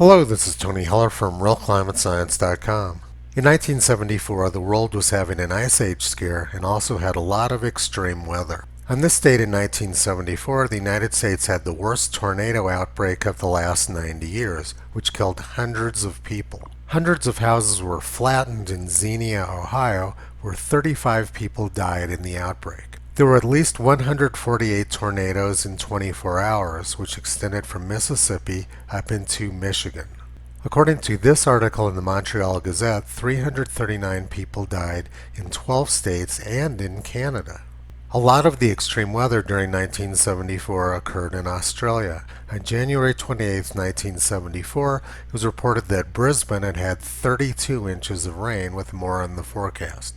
Hello, this is Tony Heller from RealClimateScience.com. In 1974, the world was having an ice age scare and also had a lot of extreme weather. On this date in 1974, the United States had the worst tornado outbreak of the last 90 years, which killed hundreds of people. Hundreds of houses were flattened in Xenia, Ohio, where 35 people died in the outbreak. There were at least 148 tornadoes in 24 hours, which extended from Mississippi up into Michigan. According to this article in the Montreal Gazette, 339 people died in 12 states and in Canada. A lot of the extreme weather during 1974 occurred in Australia. On January 28, 1974, it was reported that Brisbane had had 32 inches of rain, with more on the forecast.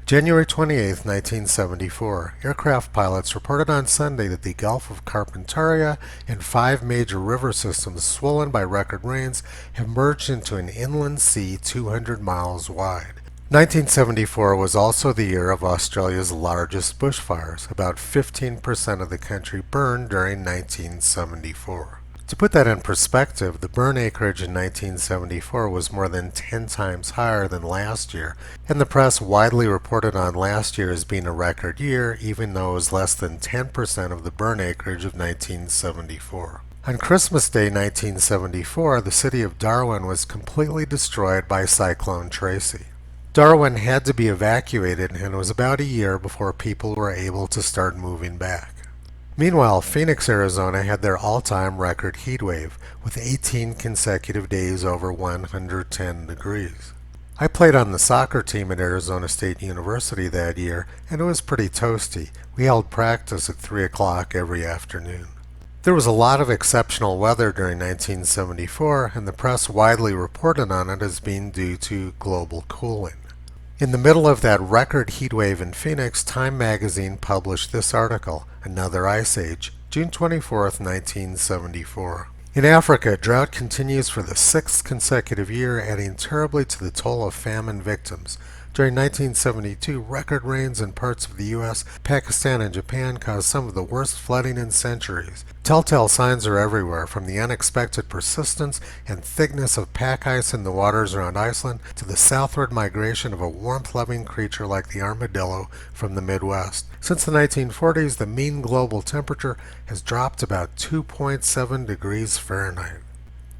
January 28, 1974, aircraft pilots reported on Sunday that the Gulf of Carpentaria and 5 major river systems swollen by record rains have merged into an inland sea 200 miles wide. 1974 was also the year of Australia's largest bushfires. About 15% of the country burned during 1974. To put that in perspective, the burn acreage in 1974 was more than 10 times higher than last year, and the press widely reported on last year as being a record year, even though it was less than 10% of the burn acreage of 1974. On Christmas Day 1974, the city of Darwin was completely destroyed by Cyclone Tracy. Darwin had to be evacuated, and it was about a year before people were able to start moving back. Meanwhile, Phoenix, Arizona had their all-time record heat wave, with 18 consecutive days over 110 degrees. I played on the soccer team at Arizona State University that year, and it was pretty toasty. We held practice at 3 o'clock every afternoon. There was a lot of exceptional weather during 1974, and the press widely reported on it as being due to global cooling. In the middle of that record heat wave in Phoenix, Time magazine published this article, Another Ice Age, June 24, 1974. In Africa, drought continues for the 6th consecutive year, adding terribly to the toll of famine victims. During 1972, record rains in parts of the U.S., Pakistan, and Japan caused some of the worst flooding in centuries. Telltale signs are everywhere, from the unexpected persistence and thickness of pack ice in the waters around Iceland to the southward migration of a warmth-loving creature like the armadillo from the Midwest. Since the 1940s, the mean global temperature has dropped about 2.7 degrees Fahrenheit.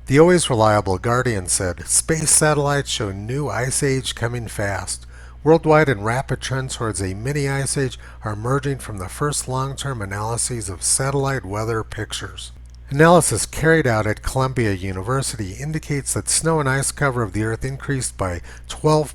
The always reliable Guardian said, space satellites show new ice age coming fast. Worldwide and rapid trends towards a mini-ice age are emerging from the first long-term analyses of satellite weather pictures. Analysis carried out at Columbia University indicates that snow and ice cover of the Earth increased by 12%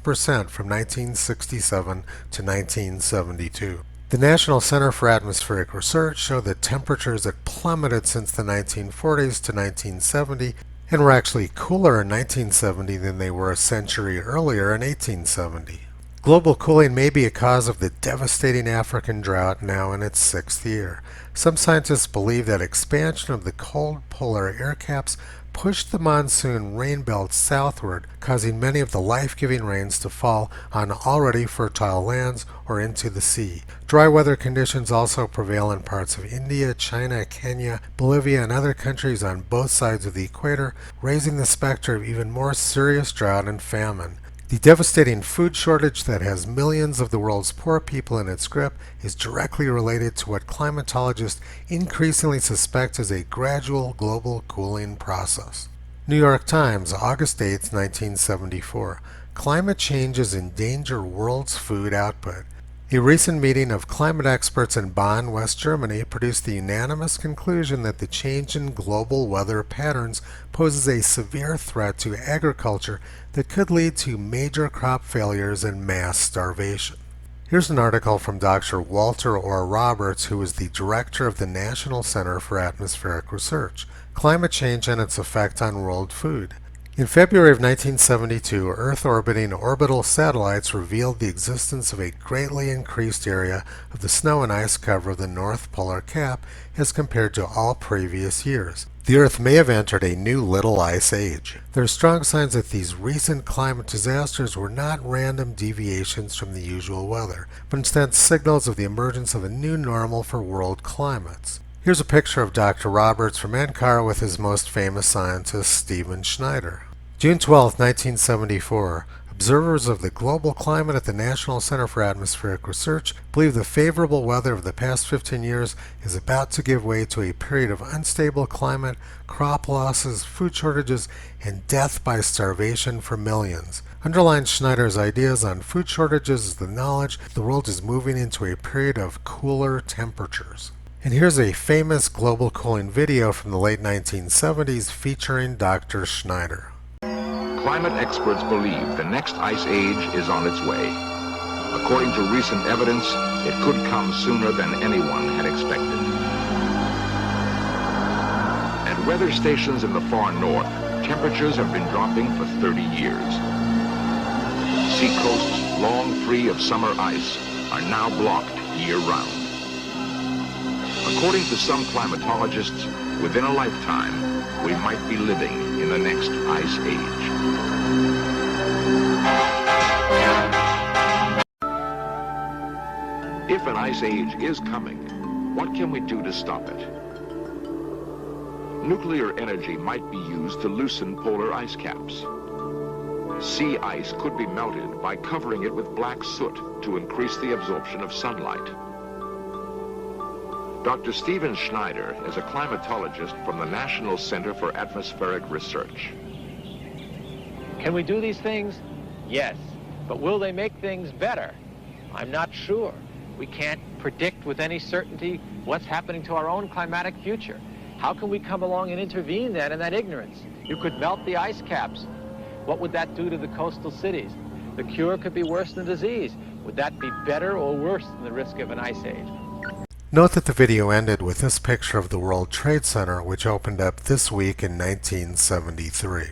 from 1967 to 1972. The National Center for Atmospheric Research showed that temperatures had plummeted since the 1940s to 1970 and were actually cooler in 1970 than they were a century earlier in 1870. Global cooling may be a cause of the devastating African drought now in its 6th year. Some scientists believe that expansion of the cold polar air caps pushed the monsoon rain belt southward, causing many of the life-giving rains to fall on already fertile lands or into the sea. Dry weather conditions also prevail in parts of India, China, Kenya, Bolivia, and other countries on both sides of the equator, raising the specter of even more serious drought and famine. The devastating food shortage that has millions of the world's poor people in its grip is directly related to what climatologists increasingly suspect is a gradual global cooling process. New York Times, August 8, 1974. Climate changes endanger world's food output. A recent meeting of climate experts in Bonn, West Germany, produced the unanimous conclusion that the change in global weather patterns poses a severe threat to agriculture that could lead to major crop failures and mass starvation. Here's an article from Dr. Walter Orr Roberts, who is the director of the National Center for Atmospheric Research, Climate Change and its Effect on World Food. In February of 1972, Earth-orbiting orbital satellites revealed the existence of a greatly increased area of the snow and ice cover of the North Polar Cap as compared to all previous years. The Earth may have entered a new little ice age. There are strong signs that these recent climate disasters were not random deviations from the usual weather, but instead signals of the emergence of a new normal for world climates. Here's a picture of Dr. Roberts from NCAR with his most famous scientist, Stephen Schneider. June 12, 1974. Observers of the global climate at the National Center for Atmospheric Research believe the favorable weather of the past 15 years is about to give way to a period of unstable climate, crop losses, food shortages, and death by starvation for millions. Underlines Schneider's ideas on food shortages is the knowledge the world is moving into a period of cooler temperatures. And here's a famous global cooling video from the late 1970s featuring Dr. Schneider. Climate experts believe the next ice age is on its way. According to recent evidence, it could come sooner than anyone had expected. At weather stations in the far north, temperatures have been dropping for 30 years. Seacoasts, long free of summer ice, are now blocked year-round. According to some climatologists, within a lifetime, we might be living in the next ice age. If an ice age is coming, what can we do to stop it? Nuclear energy might be used to loosen polar ice caps. Sea ice could be melted by covering it with black soot to increase the absorption of sunlight. Dr. Stephen Schneider is a climatologist from the National Center for Atmospheric Research. Can we do these things? Yes. But will they make things better? I'm not sure. We can't predict with any certainty what's happening to our own climatic future. How can we come along and intervene then in that ignorance? You could melt the ice caps. What would that do to the coastal cities? The cure could be worse than disease. Would that be better or worse than the risk of an ice age? Note that the video ended with this picture of the World Trade Center, which opened up this week in 1973.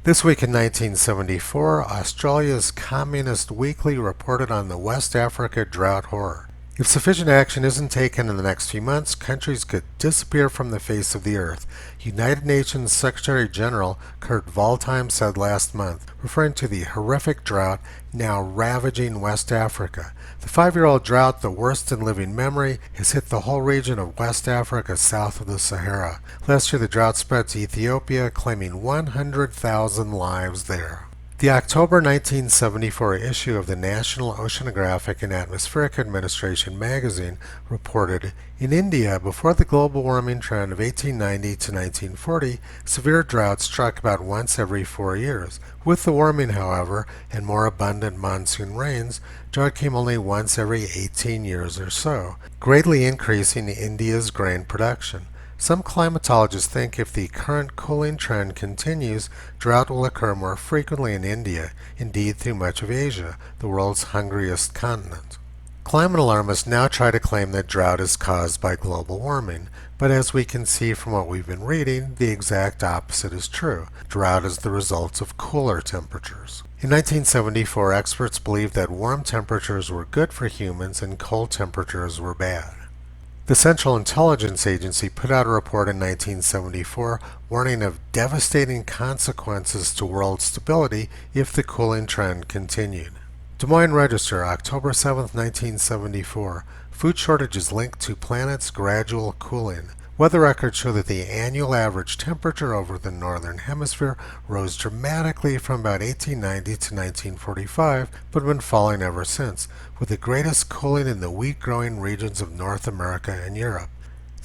This week in 1974, Australia's Communist Weekly reported on the West Africa drought horror. If sufficient action isn't taken in the next few months, countries could disappear from the face of the earth, United Nations Secretary General Kurt Waldheim said last month, referring to the horrific drought now ravaging West Africa. The 5-year-old drought, the worst in living memory, has hit the whole region of West Africa south of the Sahara. Last year the drought spread to Ethiopia, claiming 100,000 lives there. The October 1974 issue of the National Oceanographic and Atmospheric Administration magazine reported, in India, before the global warming trend of 1890 to 1940, severe droughts struck about once every 4 years. With the warming, however, and more abundant monsoon rains, drought came only once every 18 years or so, greatly increasing India's grain production. Some climatologists think if the current cooling trend continues, drought will occur more frequently in India, indeed through much of Asia, the world's hungriest continent. Climate alarmists now try to claim that drought is caused by global warming, but as we can see from what we've been reading, the exact opposite is true. Drought is the result of cooler temperatures. In 1974, experts believed that warm temperatures were good for humans and cold temperatures were bad. The Central Intelligence Agency put out a report in 1974 warning of devastating consequences to world stability if the cooling trend continued. Des Moines Register, October 7, 1974. Food shortages linked to planet's gradual cooling. Weather records show that the annual average temperature over the northern hemisphere rose dramatically from about 1890 to 1945, but been falling ever since, with the greatest cooling in the wheat-growing regions of North America and Europe.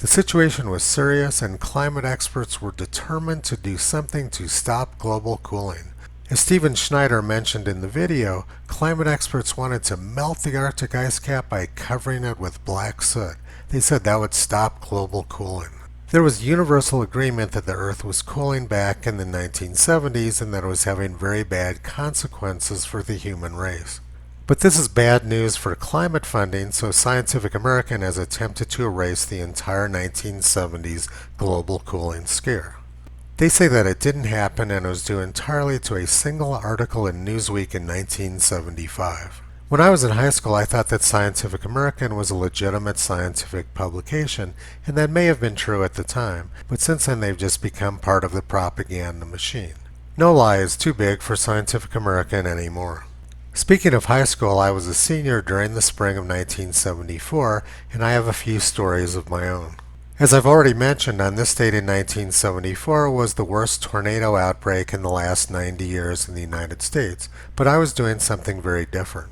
The situation was serious, and climate experts were determined to do something to stop global cooling. As Stephen Schneider mentioned in the video, climate experts wanted to melt the Arctic ice cap by covering it with black soot. They said that would stop global cooling. There was universal agreement that the Earth was cooling back in the 1970s and that it was having very bad consequences for the human race. But this is bad news for climate funding, so Scientific American has attempted to erase the entire 1970s global cooling scare. They say that it didn't happen and it was due entirely to a single article in Newsweek in 1975. When I was in high school, I thought that Scientific American was a legitimate scientific publication, and that may have been true at the time, but since then they've just become part of the propaganda machine. No lie is too big for Scientific American anymore. Speaking of high school, I was a senior during the spring of 1974, and I have a few stories of my own. As I've already mentioned, on this date in 1974 was the worst tornado outbreak in the last 90 years in the United States, but I was doing something very different.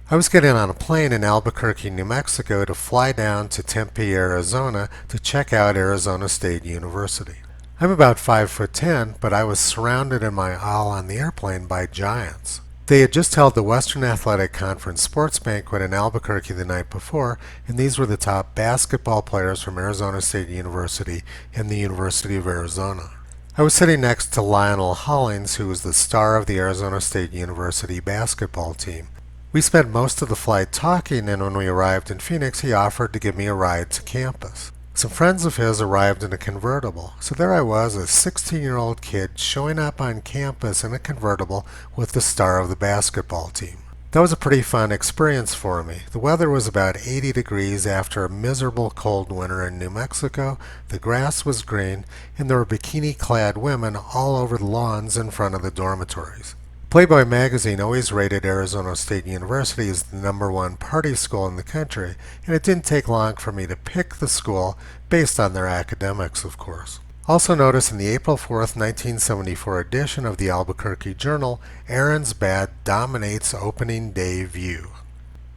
I was getting on a plane in Albuquerque, New Mexico to fly down to Tempe, Arizona to check out Arizona State University. I'm about 5'10", but I was surrounded in my aisle on the airplane by giants. They had just held the Western Athletic Conference sports banquet in Albuquerque the night before, and these were the top basketball players from Arizona State University and the University of Arizona. I was sitting next to Lionel Hollings, who was the star of the Arizona State University basketball team. We spent most of the flight talking, and when we arrived in Phoenix, he offered to give me a ride to campus. Some friends of his arrived in a convertible, so there I was, a 16-year-old kid showing up on campus in a convertible with the star of the basketball team. That was a pretty fun experience for me. The weather was about 80 degrees after a miserable cold winter in New Mexico, the grass was green, and there were bikini-clad women all over the lawns in front of the dormitories. Playboy magazine always rated Arizona State University as the #1 party school in the country, and it didn't take long for me to pick the school based on their academics, of course. Also notice in the April 4th, 1974 edition of the Albuquerque Journal, Aaron's Bat dominates opening day view.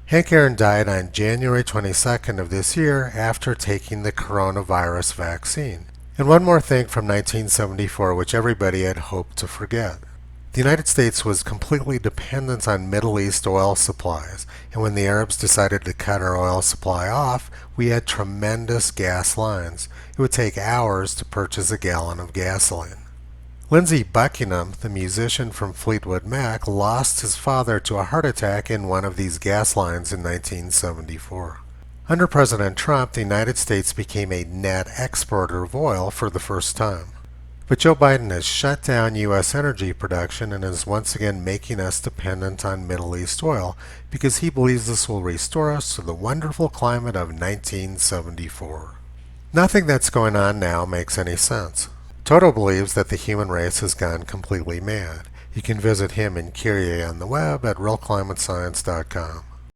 Hank Aaron died on January 22nd of this year after taking the coronavirus vaccine. And one more thing from 1974 which everybody had hoped to forget. The United States was completely dependent on Middle East oil supplies, and when the Arabs decided to cut our oil supply off, we had tremendous gas lines. It would take hours to purchase a gallon of gasoline. Lindsey Buckingham, the musician from Fleetwood Mac, lost his father to a heart attack in one of these gas lines in 1974. Under President Trump, the United States became a net exporter of oil for the first time. But Joe Biden has shut down U.S. energy production and is once again making us dependent on Middle East oil because he believes this will restore us to the wonderful climate of 1974. Nothing that's going on now makes any sense. Toto believes that the human race has gone completely mad. You can visit him and Kyrie on the web at realclimatescience.com.